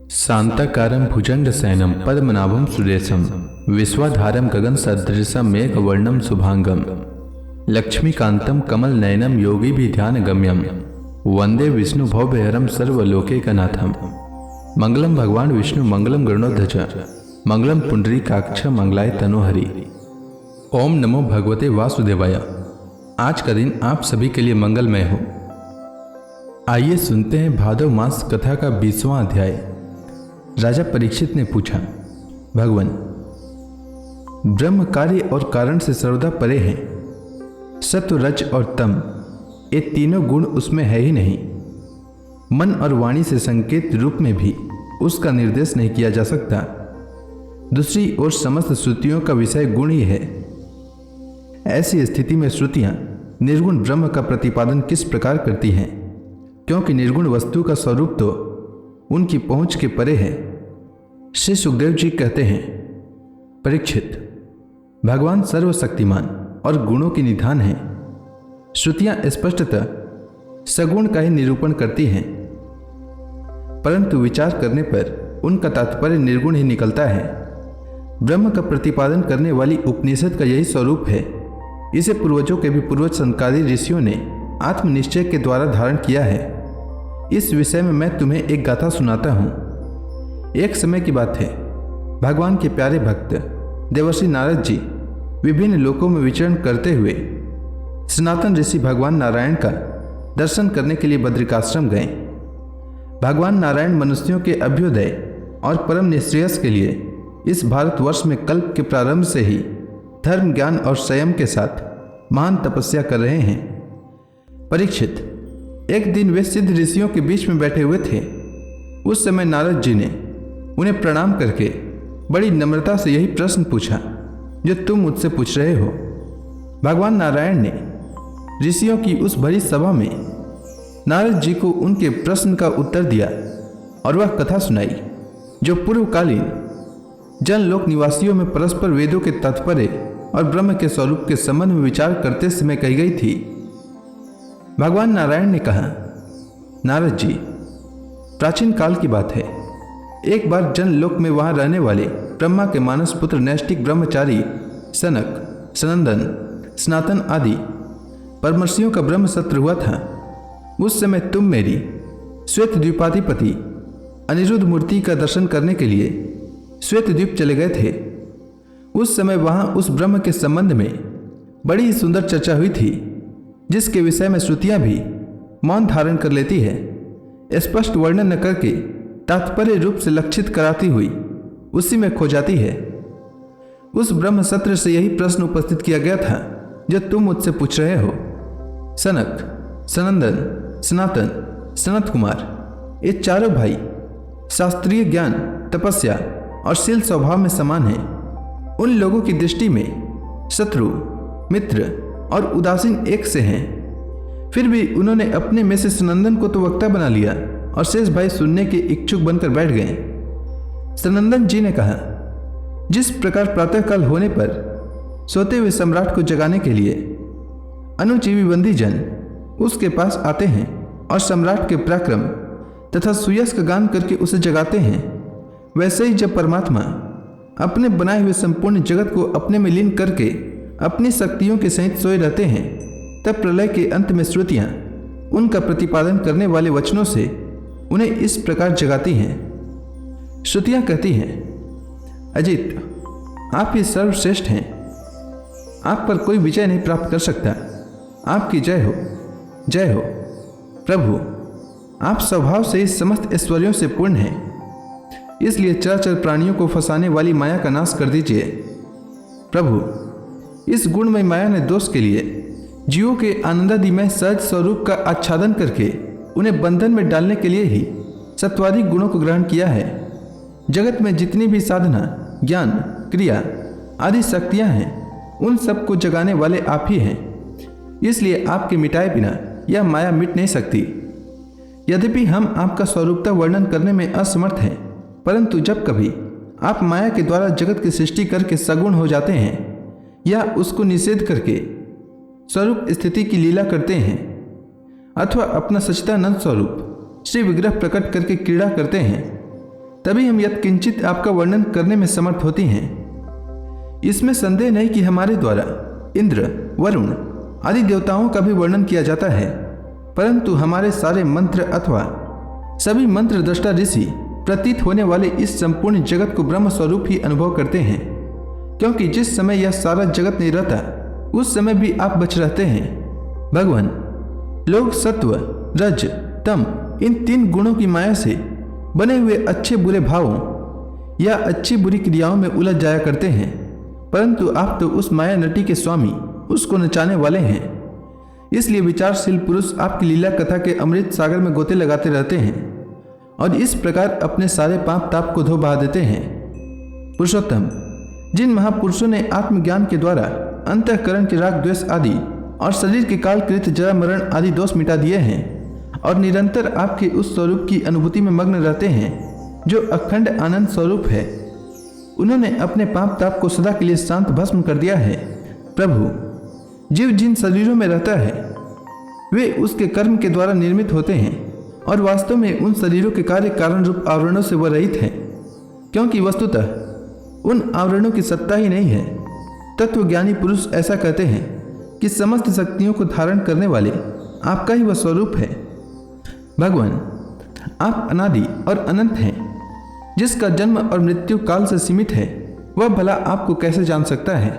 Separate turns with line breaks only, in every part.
शांताकारं भुजंगशयनं पद्मनाभं सुरेशं विश्वाधारं गगनसदृशं मेघवर्णं शुभांगं लक्ष्मीकान्तं कमलनयनं योगिभिध्यानगम्यं वंदे विष्णुभवभयहरं सर्वलोकैकनाथं। मंगलम भगवान विष्णु मंगलम गरुड़ध्वज मंगलम पुंडरीकाक्ष मंगलाय तनोहरि। ओम नमो भगवते वासुदेवाय। आज का दिन आप सभी के लिए मंगलमय हो। आइए सुनते हैं भादव मास कथा का 20वां अध्याय। राजा परीक्षित ने पूछा, भगवान, ब्रह्म कार्य और कारण से सर्वदा परे हैं। सत्व, रज और तम, ये तीनों गुण उसमें है ही नहीं। मन और वाणी से संकेत रूप में भी उसका निर्देश नहीं किया जा सकता। दूसरी ओर समस्त श्रुतियों का विषय गुण ही है। ऐसी स्थिति में श्रुतियां निर्गुण ब्रह्म का प्रतिपादन किस प्रकार करती हैं, क्योंकि निर्गुण वस्तु का स्वरूप तो उनकी पहुंच के परे है। श्री सुखदेव जी कहते हैं, परीक्षित, भगवान सर्वशक्तिमान और गुणों की निधान है। श्रुतियां स्पष्टतः सगुण का ही निरूपण करती हैं, परंतु विचार करने पर उनका तात्पर्य निर्गुण ही निकलता है। ब्रह्म का प्रतिपादन करने वाली उपनिषद का यही स्वरूप है। इसे पूर्वजों के भी पूर्वज संस्कारी ऋषियों ने आत्मनिश्चय के द्वारा धारण किया है। इस विषय में मैं तुम्हें एक गाथा सुनाता हूँ। एक समय की बात है, भगवान के प्यारे भक्त देवर्षि नारद जी विभिन्न लोकों में विचरण करते हुए सनातन ऋषि भगवान नारायण का दर्शन करने के लिए बद्रिकाश्रम गए। भगवान नारायण मनुष्यों के अभ्युदय और परम निश्रेयस के लिए इस भारतवर्ष में कल्प के प्रारंभ से ही धर्म, ज्ञान और संयम के साथ महान तपस्या कर रहे हैं। परीक्षित, एक दिन वे सिद्ध ऋषियों के बीच में बैठे हुए थे। उस समय नारद जी ने उन्हें प्रणाम करके बड़ी नम्रता से यही प्रश्न पूछा जो तुम मुझसे पूछ रहे हो। भगवान नारायण ने ऋषियों की उस भरी सभा में नारद जी को उनके प्रश्न का उत्तर दिया और वह कथा सुनाई जो पूर्वकालीन जनलोक निवासियों में परस्पर वेदों के तात्पर्य और ब्रह्म के स्वरूप के संबंध में विचार करते समय कही गई थी। भगवान नारायण ने कहा, नारद जी, प्राचीन काल की बात है। एक बार जनलोक में वहां रहने वाले ब्रह्मा के मानस पुत्र नैष्टिक ब्रह्मचारी सनक, सनंदन, सनातन आदि परमर्षियों का ब्रह्म सत्र हुआ था। उस समय तुम मेरी श्वेत द्वीपाधिपति अनिरुद्ध मूर्ति का दर्शन करने के लिए श्वेत द्वीप चले गए थे। उस समय वहां उस ब्रह्म के संबंध में बड़ी ही सुंदर चर्चा हुई थी, जिसके विषय में श्रुतियां भी मौन धारण कर लेती है, स्पष्ट वर्णन न करके तात्पर्य रूप से लक्षित कराती हुई उसी में खो जाती है। उस ब्रह्म सत्र से यही प्रश्न उपस्थित किया गया था जो तुम मुझसे पूछ रहे हो। सनक, सनंदन, सनातन, सनत कुमार, ये चारों भाई शास्त्रीय ज्ञान, तपस्या और शील स्वभाव में समान हैं। उन लोगों की दृष्टि में शत्रु, मित्र और उदासीन एक से हैं। फिर भी उन्होंने अपने में से सनंदन को तो वक्ता बना लिया और शेष भाई सुनने के इच्छुक बनकर बैठ गए। सनंदन जी ने कहा, जिस प्रकार प्रातःकाल होने पर सोते हुए सम्राट को जगाने के लिए अनुजीवी बंदी जन उसके पास आते हैं और सम्राट के पराक्रम तथा सुयश का गान करके उसे जगाते हैं, वैसे ही जब परमात्मा अपने बनाए हुए संपूर्ण जगत को अपने में लीन करके अपनी शक्तियों के सहित सोए रहते हैं, तब प्रलय के अंत में श्रुतियां उनका प्रतिपादन करने वाले वचनों से उन्हें इस प्रकार जगाती हैं। श्रुतियां कहती हैं, अजित, आप ही सर्वश्रेष्ठ हैं। आप पर कोई विजय नहीं प्राप्त कर सकता। आपकी जय हो, जय हो। प्रभु, आप स्वभाव से इस समस्त ऐश्वर्यों से पूर्ण हैं, इसलिए चराचर प्राणियों को फंसाने वाली माया का नाश कर दीजिए। प्रभु, इस गुणमय माया ने दोष के लिए जीवों के आनंदादिमय सहज स्वरूप का आच्छादन करके उन्हें बंधन में डालने के लिए ही सत्वादिक गुणों को ग्रहण किया है। जगत में जितनी भी साधना, ज्ञान, क्रिया आदि शक्तियां हैं, उन सब को जगाने वाले आप ही हैं। इसलिए आपके मिटाए बिना यह माया मिट नहीं सकती। यद्यपि हम आपका स्वरूपता वर्णन करने में असमर्थ हैं, परंतु जब कभी आप माया के द्वारा जगत की सृष्टि करके सगुण हो जाते हैं या उसको निषेध करके स्वरूप स्थिति की लीला करते हैं, अथवा अपना सच्चिदानंद स्वरूप श्री विग्रह प्रकट करके क्रीड़ा करते हैं, तभी हम यत्किंचित आपका वर्णन करने में समर्थ होती हैं। इसमें संदेह नहीं कि हमारे द्वारा इंद्र, वरुण आदि देवताओं का भी वर्णन किया जाता है, परंतु हमारे सारे मंत्र अथवा सभी मंत्र दृष्टा ऋषि प्रतीत होने वाले इस संपूर्ण जगत को ब्रह्म स्वरूप ही अनुभव करते हैं, क्योंकि जिस समय यह सारा जगत नहीं रहता उस समय भी आप बच रहते हैं। भगवान, लोग सत्व, रज, तम इन 3 गुणों की माया से बने हुए अच्छे बुरे भावों या अच्छी बुरी क्रियाओं में उलझ जाया करते हैं, परंतु आप तो उस माया नटी के स्वामी, उसको नचाने वाले हैं। इसलिए विचारशील पुरुष आपकी लीला कथा के अमृत सागर में गोते लगाते रहते हैं और इस प्रकार अपने सारे पाप ताप को धो बहा देते हैं। पुरुषोत्तम, जिन महापुरुषों ने आत्मज्ञान के द्वारा अंतःकरण के राग द्वेष आदि और शरीर के कालकृत जरा मरण आदि दोष मिटा दिए हैं और निरंतर आपके उस स्वरूप की अनुभूति में मग्न रहते हैं जो अखंड आनंद स्वरूप है, उन्होंने अपने पाप ताप को सदा के लिए शांत भस्म कर दिया है। प्रभु, जीव जिन शरीरों में रहता है वे उसके कर्म के द्वारा निर्मित होते हैं और वास्तव में उन शरीरों के कार्य कारण रूप आवरणों से वह रहित है, क्योंकि वस्तुतः उन आवरणों की सत्ता ही नहीं है। तत्वज्ञानी पुरुष ऐसा कहते हैं कि समस्त शक्तियों को धारण करने वाले आपका ही वह स्वरूप है। भगवान, आप अनादि और अनंत हैं। जिसका जन्म और मृत्यु काल से सीमित है वह भला आपको कैसे जान सकता है।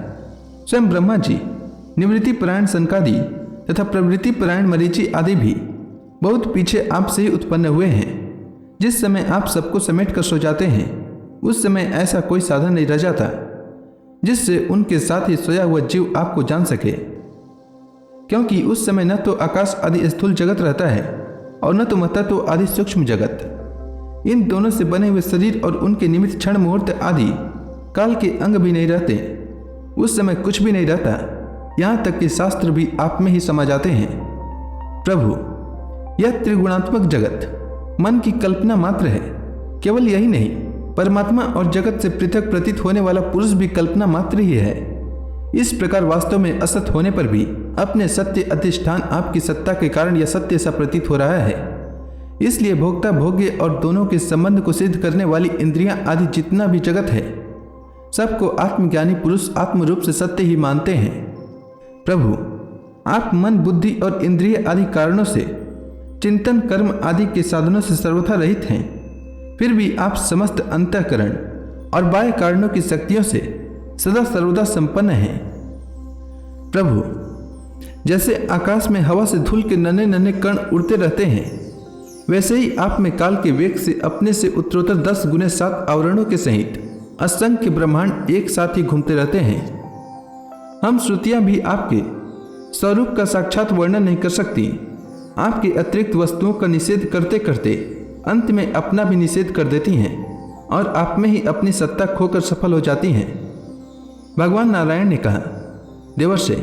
स्वयं ब्रह्मा जी, निवृत्ति परायण सनकादि तथा प्रवृत्ति परायण मरीचि आदि भी बहुत पीछे आपसे ही उत्पन्न हुए हैं। जिस समय आप सबको समेट कर सो जाते हैं उस समय ऐसा कोई साधन नहीं रह जाता जिससे उनके साथ ही सोया हुआ जीव आपको जान सके, क्योंकि उस समय न तो आकाश आदि स्थूल जगत रहता है और न तो महत्त्व आदि सूक्ष्म जगत। इन दोनों से बने हुए शरीर और उनके निमित्त क्षण मुहूर्त आदि काल के अंग भी नहीं रहते। उस समय कुछ भी नहीं रहता, यहाँ तक कि शास्त्र भी आप में ही समा जाते हैं। प्रभु, यह त्रिगुणात्मक जगत मन की कल्पना मात्र है। केवल यही नहीं, परमात्मा और जगत से पृथक प्रतीत होने वाला पुरुष भी कल्पना मात्र ही है। इस प्रकार वास्तव में असत होने पर भी अपने सत्य अधिष्ठान आपकी सत्ता के कारण यह सत्य सा प्रतीत हो रहा है। इसलिए भोक्ता भोग्य और दोनों के संबंध को सिद्ध करने वाली इंद्रियां आदि जितना भी जगत है सबको आत्मज्ञानी पुरुष आत्म रूप से सत्य ही मानते हैं। प्रभु, आप मन, बुद्धि और इंद्रिय आदि कारणों से, चिंतन, कर्म आदि के साधनों से सर्वथा रहित हैं, फिर भी आप समस्त अंतःकरण और बाह्य कारणों की शक्तियों से सदा सर्वदा संपन्न हैं। प्रभु, जैसे आकाश में हवा से धूल के नन्हे नन्हे कण उड़ते रहते हैं, वैसे ही आप में काल के वेग से अपने से उत्तरोत्तर 10 गुने 7 आवरणों के सहित असंख्य ब्रह्मांड एक साथ ही घूमते रहते हैं। हम श्रुतियां भी आपके स्वरूप का साक्षात वर्णन नहीं कर सकती। आपके अतिरिक्त वस्तुओं का निषेध करते करते अंत में अपना भी निषेध कर देती हैं और आप में ही अपनी सत्ता खोकर सफल हो जाती हैं। भगवान नारायण ने कहा, देवर्षि,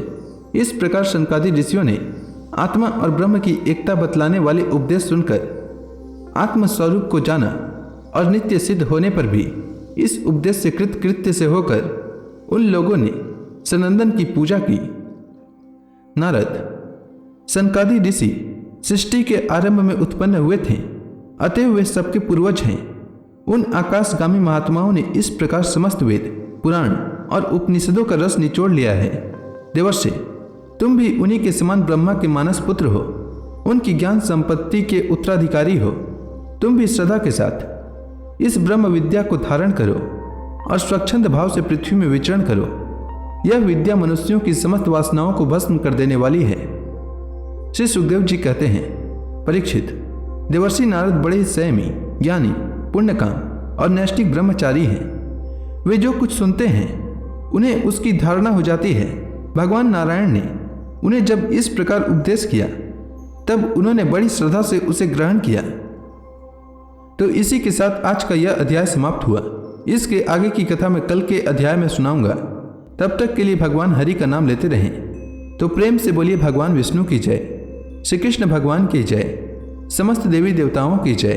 इस प्रकार शनकादि ऋषियों ने आत्मा और ब्रह्म की एकता बतलाने वाले उपदेश सुनकर आत्मस्वरूप को जाना और नित्य सिद्ध होने पर भी इस उपदेश से कृत्य से होकर उन लोगों ने सनंदन की पूजा की। नारद, शनकादि ऋषि सृष्टि के आरंभ में उत्पन्न हुए थे, अतएव वे सबके पूर्वज हैं। उन आकाशगामी महात्माओं ने इस प्रकार समस्त वेद, पुराण और उपनिषदों का रस निचोड़ लिया है। देवर्षि, तुम भी उन्हीं के समान ब्रह्मा के मानस पुत्र हो, उनकी ज्ञान संपत्ति के उत्तराधिकारी हो। तुम भी श्रद्धा के साथ इस ब्रह्म विद्या को धारण करो और स्वच्छंद भाव से पृथ्वी में विचरण करो। यह विद्या मनुष्यों की समस्त वासनाओं को भस्म कर देने वाली है। श्री सुखदेव जी कहते हैं, परीक्षित, देवर्षि नारद बड़े ही संयमी, ज्ञानी, पुण्यकाम और नैष्ठिक ब्रह्मचारी हैं। वे जो कुछ सुनते हैं उन्हें उसकी धारणा हो जाती है। भगवान नारायण ने उन्हें जब इस प्रकार उपदेश किया तब उन्होंने बड़ी श्रद्धा से उसे ग्रहण किया। तो इसी के साथ आज का यह अध्याय समाप्त हुआ। इसके आगे की कथा मैं कल के अध्याय में सुनाऊंगा। तब तक के लिए भगवान हरि का नाम लेते रहें। तो प्रेम से बोलिए भगवान विष्णु की जय, श्री कृष्ण भगवान की जय, समस्त देवी देवताओं की जय।